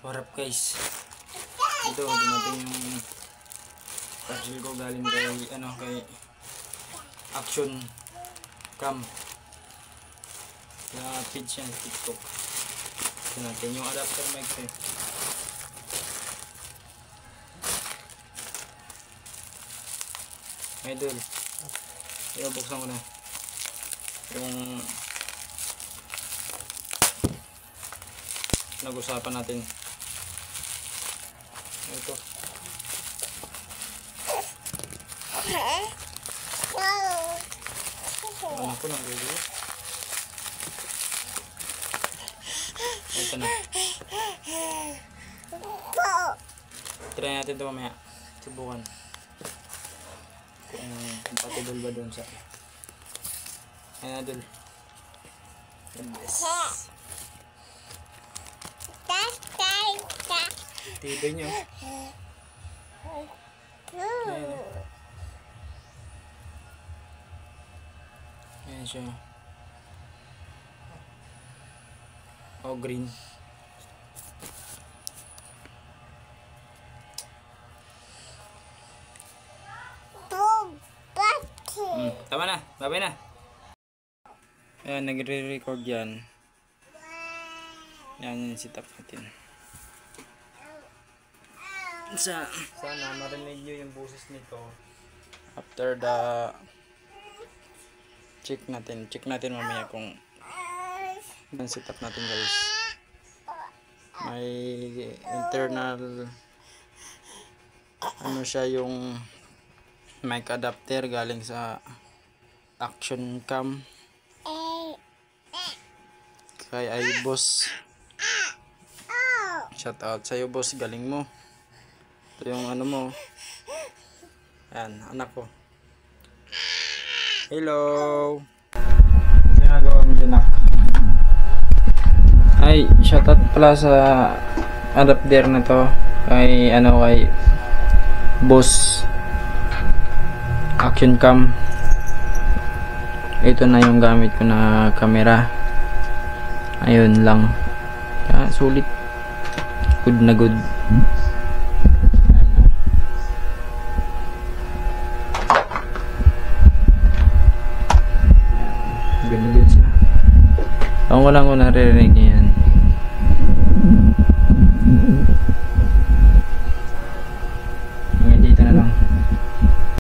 Warap guys. Ito, dumating yung parcel ko galing kay Action Cam. Sa page yan, TikTok. Ito natin yung adapter mic ko. Idol. Buksan ko na. Yung nag-usapan natin. Ito. Anak ko nang gulo. Ito na. Try natin ito mamaya. Subukan. Kung compatible ba doon sa ayan na dul. Tibay nyo. Ayan siya. O green. Tama na, babay na. Ayan, nagre-record yan. Yan yung setup natin. Sana marinig nyo yung boses nito after the check natin mamaya kung yung setup natin guys. May internal ano siya, yung mic adapter galing sa Action Cam kay iBoss. Shout out sa'yo boss, galing mo. Ito yung ano mo. Ayan, anak ko. Hello. Kasi nagawa mo dyan ako. Ay, shout out pala sa adapter na to kay kay Boss Action Cam. Ito na yung gamit ko na camera. Ayun lang. Sulit. Good na good. Ganun din siya. Ang wala ko naririnig yan.